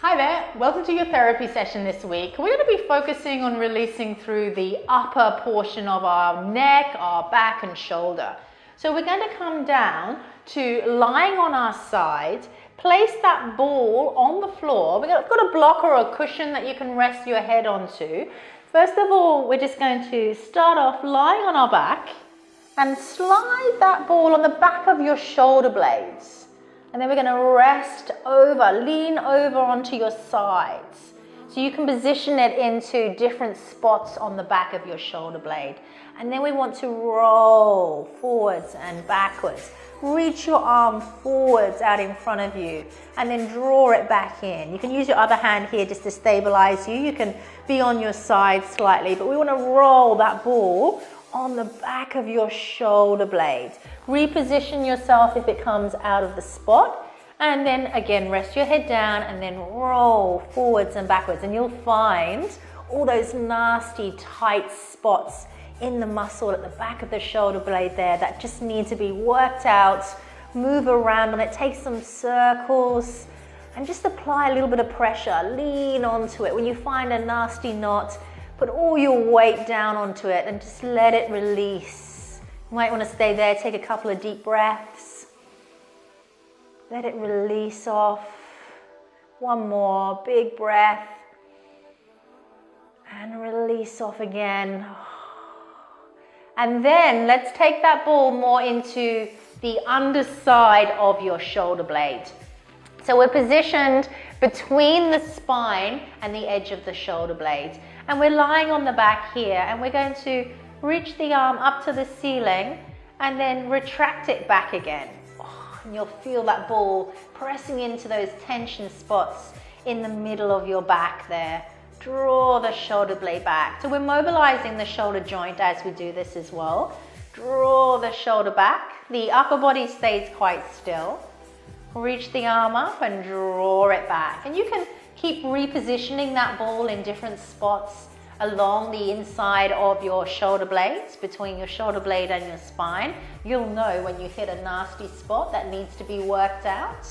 Hi there, welcome to your therapy session this week. We're going to be focusing on releasing through the upper portion of our neck, our back and shoulder. So we're going to come down to lying on our side, place that ball on the floor. We've got a block or a cushion that you can rest your head onto. First of all, we're just going to start off lying on our back and slide that ball on the back of your shoulder blades. And then we're going to rest over, lean over onto your sides. So you can position it into different spots on the back of your shoulder blade. And then we want to roll forwards and backwards. Reach your arm forwards out in front of you and then draw it back in. You can use your other hand here just to stabilize you. You can be on your side slightly, but we want to roll that ball on the back of your shoulder blade. Reposition yourself if it comes out of the spot, and then again rest your head down and then roll forwards and backwards, and you'll find all those nasty tight spots in the muscle at the back of the shoulder blade there that just need to be worked out. Move around on it, take some circles and just apply a little bit of pressure. Lean onto it. When you find a nasty knot, put all your weight down onto it and just let it release. You might want to stay there, take a couple of deep breaths. Let it release off. One more, big breath. And release off again. And then let's take that ball more into the underside of your shoulder blade. So we're positioned between the spine and the edge of the shoulder blade. And we're lying on the back here, and we're going to reach the arm up to the ceiling and then retract it back again. And you'll feel that ball pressing into those tension spots in the middle of your back there. Draw the shoulder blade back. So we're mobilizing the shoulder joint as we do this as well. Draw the shoulder back. The upper body stays quite still. Reach the arm up and draw it back. And you can keep repositioning that ball in different spots along the inside of your shoulder blades, between your shoulder blade and your spine. You'll know when you hit a nasty spot that needs to be worked out.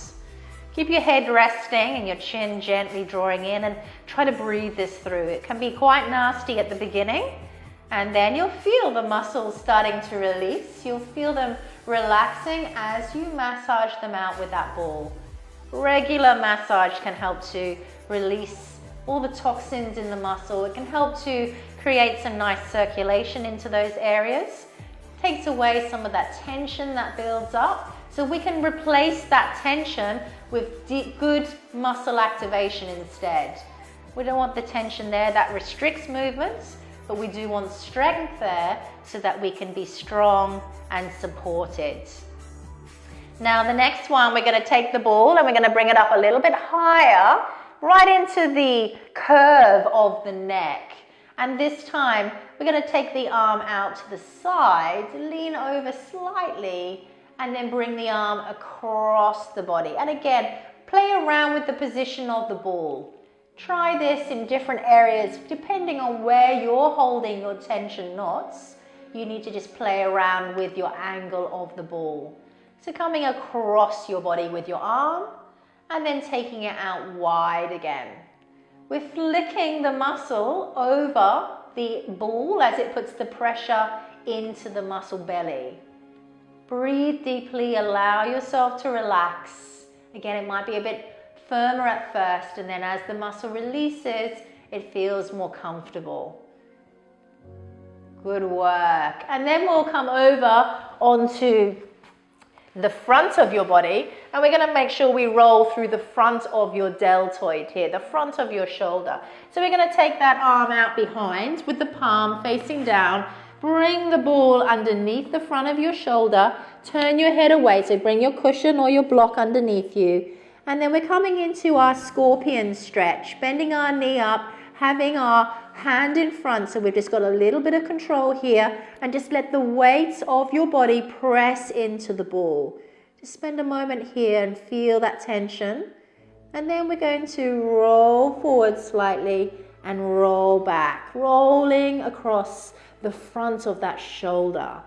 Keep your head resting and your chin gently drawing in, and try to breathe this through. It can be quite nasty at the beginning, and then you'll feel the muscles starting to release. You'll feel them relaxing as you massage them out with that ball. Regular massage can help to release all the toxins in the muscle. It can help to create some nice circulation into those areas. Takes away some of that tension that builds up, so we can replace that tension with good muscle activation instead. We don't want the tension there that restricts movements, but we do want strength there so that we can be strong and supported. Now the next one, we're going to take the ball and we're going to bring it up a little bit higher, right into the curve of the neck. And this time, we're going to take the arm out to the side, lean over slightly, and then bring the arm across the body. And again, play around with the position of the ball. Try this in different areas, depending on where you're holding your tension knots. You need to just play around with your angle of the ball. So coming across your body with your arm and then taking it out wide again. We're flicking the muscle over the ball as it puts the pressure into the muscle belly. Breathe deeply, allow yourself to relax. Again, it might be a bit firmer at first, and then as the muscle releases, it feels more comfortable. Good work. And then we'll come over onto the front of your body, and we're going to make sure we roll through the front of your deltoid here, the front of your shoulder. So we're going to take that arm out behind with the palm facing down. Bring the ball underneath the front of your shoulder. Turn your head away, so bring your cushion or your block underneath you. And then we're coming into our scorpion stretch, bending our knee up, having our hand in front, so we've just got a little bit of control here, and just let the weight of your body press into the ball. Just spend a moment here and feel that tension. And then we're going to roll forward slightly and roll back, rolling across the front of that shoulder.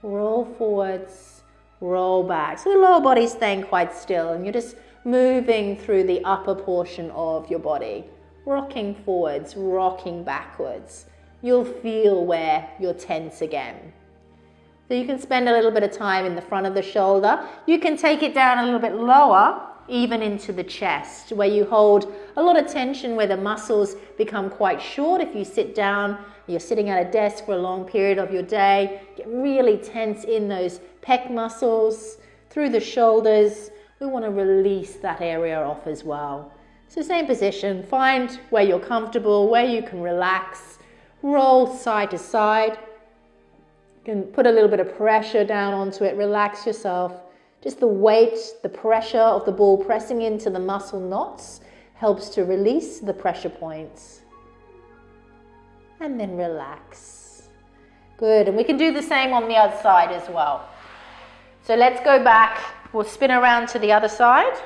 Roll forwards, roll back. So the lower body's staying quite still, and you're just moving through the upper portion of your body, rocking forwards, rocking backwards. You'll feel where you're tense again. So you can spend a little bit of time in the front of the shoulder. You can take it down a little bit lower, even into the chest, where you hold a lot of tension, where the muscles become quite short. If you sit down, you're sitting at a desk for a long period of your day, get really tense in those pec muscles, through the shoulders. We want to release that area off as well. So same position, find where you're comfortable, where you can relax, roll side to side. You can put a little bit of pressure down onto it, relax yourself. Just the weight, the pressure of the ball pressing into the muscle knots helps to release the pressure points. And then relax. Good, and we can do the same on the other side as well. So let's go back, we'll spin around to the other side.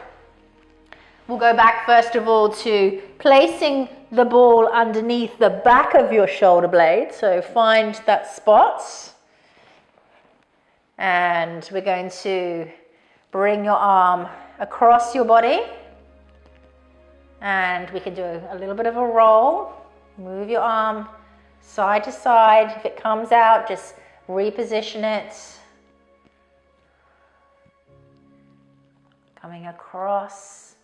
We'll go back first of all to placing the ball underneath the back of your shoulder blade. So find that spot. And we're going to bring your arm across your body. And we can do a little bit of a roll. Move your arm side to side. If it comes out, just reposition it. Coming across,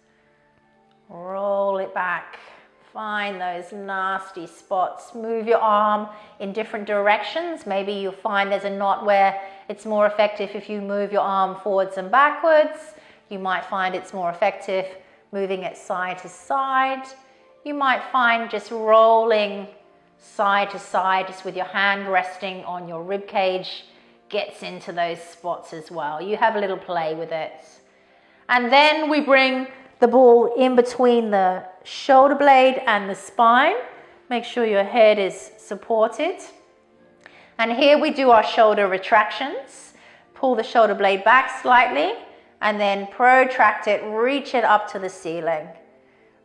roll it back. Find those nasty spots. Move your arm in different directions. Maybe you'll find there's a knot where it's more effective if you move your arm forwards and backwards. You might find it's more effective moving it side to side. You might find just rolling side to side, just with your hand resting on your rib cage, gets into those spots as well. You have a little play with it. And then we bring the ball in between the shoulder blade and the spine. Make sure your head is supported. And here we do our shoulder retractions. Pull the shoulder blade back slightly and then protract it, reach it up to the ceiling.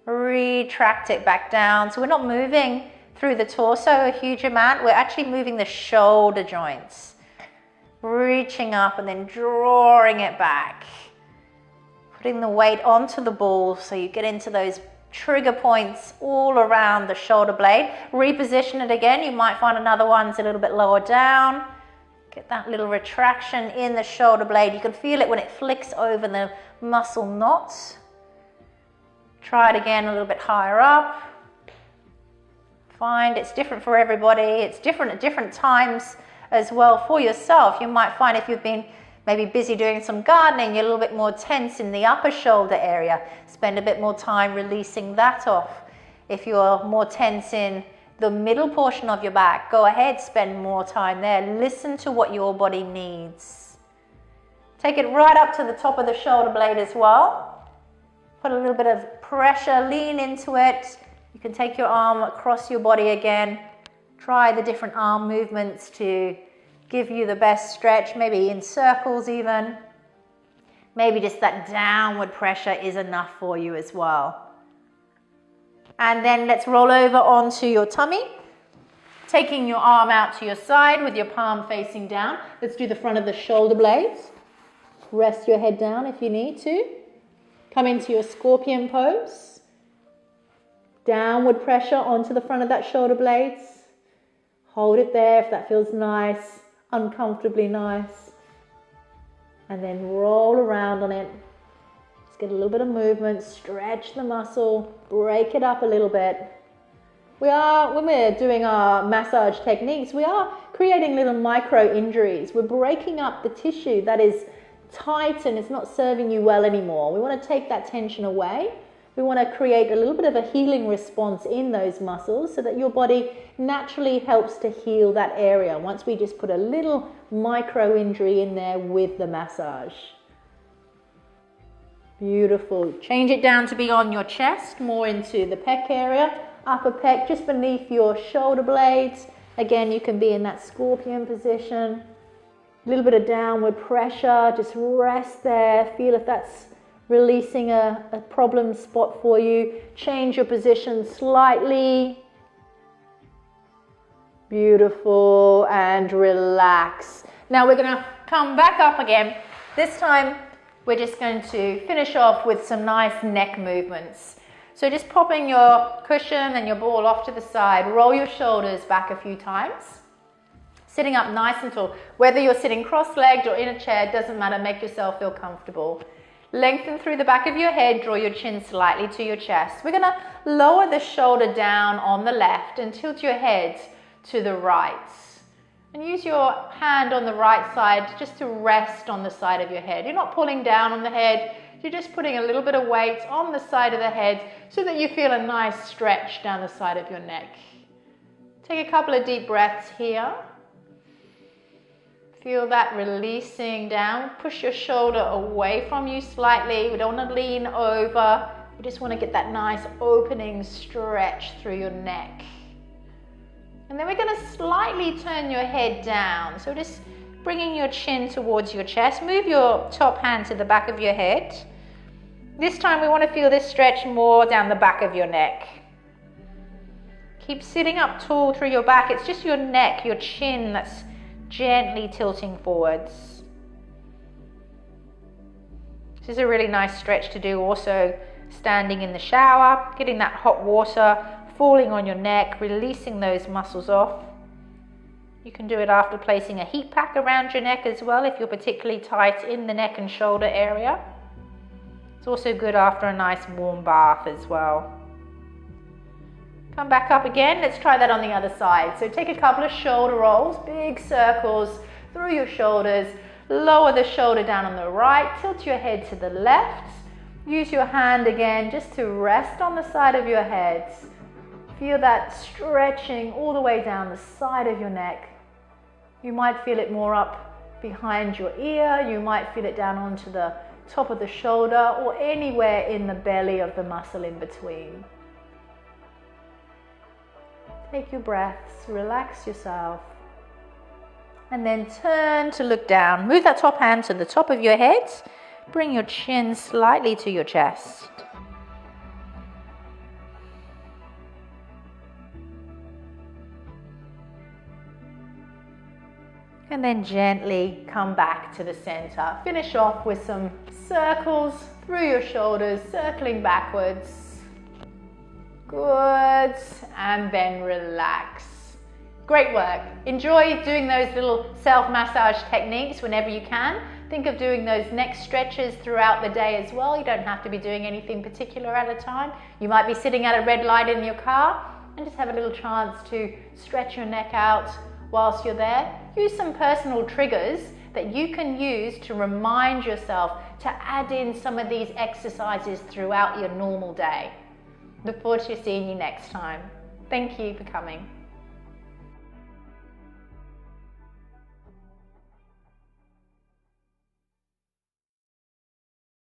Retract it back down. So we're not moving through the torso a huge amount. We're actually moving the shoulder joints. Reaching up and then drawing it back. Putting the weight onto the ball so you get into those trigger points all around the shoulder blade. Reposition it again. You might find another one's a little bit lower down. Get that little retraction in the shoulder blade. You can feel it when it flicks over the muscle knots. Try it again a little bit higher up. Find it's different for everybody. It's different at different times as well for yourself. You might find if you've been maybe busy doing some gardening, you're a little bit more tense in the upper shoulder area. Spend a bit more time releasing that off. If you're more tense in the middle portion of your back, go ahead, spend more time there. Listen to what your body needs. Take it right up to the top of the shoulder blade as well. Put a little bit of pressure, lean into it. You can take your arm across your body again. Try the different arm movements to give you the best stretch, maybe in circles even. Maybe just that downward pressure is enough for you as well. And then let's roll over onto your tummy. Taking your arm out to your side with your palm facing down. Let's do the front of the shoulder blades. Rest your head down if you need to. Come into your scorpion pose. Downward pressure onto the front of that shoulder blades. Hold it there if that feels nice. Uncomfortably nice, and then roll around on it. Just get a little bit of movement, stretch the muscle, break it up a little bit. When we're doing our massage techniques, we are creating little micro injuries. We're breaking up the tissue that is tight and it's not serving you well anymore. We want to take that tension away. We want to create a little bit of a healing response in those muscles so that your body naturally helps to heal that area once we just put a little micro injury in there with the massage. Beautiful. Change it down to be on your chest, more into the pec area, upper pec, just beneath your shoulder blades. Again, you can be in that scorpion position. A little bit of downward pressure, just rest there. Feel if that's releasing a problem spot for you. Change your position slightly. Beautiful, and relax. Now we're gonna come back up again. This time, we're just going to finish off with some nice neck movements. So just popping your cushion and your ball off to the side, roll your shoulders back a few times. Sitting up nice and tall. Whether you're sitting cross-legged or in a chair, doesn't matter, make yourself feel comfortable. Lengthen through the back of your head, draw your chin slightly to your chest. We're gonna lower the shoulder down on the left and tilt your head to the right. And use your hand on the right side just to rest on the side of your head. You're not pulling down on the head, you're just putting a little bit of weight on the side of the head so that you feel a nice stretch down the side of your neck. Take a couple of deep breaths here. Feel that releasing down. Push your shoulder away from you slightly. We don't want to lean over. We just want to get that nice opening stretch through your neck. And then we're going to slightly turn your head down. So just bringing your chin towards your chest. Move your top hand to the back of your head. This time we want to feel this stretch more down the back of your neck. Keep sitting up tall through your back. It's just your neck, your chin that's gently tilting forwards. This is a really nice stretch to do also standing in the shower, getting that hot water falling on your neck, releasing those muscles off. You can do it after placing a heat pack around your neck as well if you're particularly tight in the neck and shoulder area. It's also good after a nice warm bath as well. Come back up again. Let's try that on the other side. So take a couple of shoulder rolls, big circles through your shoulders. Lower the shoulder down on the right. Tilt your head to the left. Use your hand again just to rest on the side of your head. Feel that stretching all the way down the side of your neck. You might feel it more up behind your ear. You might feel it down onto the top of the shoulder or anywhere in the belly of the muscle in between. Take your breaths, relax yourself, and then turn to look down. Move that top hand to the top of your head. Bring your chin slightly to your chest. And then gently come back to the center. Finish off with some circles through your shoulders, circling backwards. Good, and then relax. Great work. Enjoy doing those little self-massage techniques whenever you can. Think of doing those neck stretches throughout the day as well. You don't have to be doing anything particular at a time. You might be sitting at a red light in your car and just have a little chance to stretch your neck out whilst you're there. Use some personal triggers that you can use to remind yourself to add in some of these exercises throughout your normal day. Look forward to seeing you next time. Thank you for coming.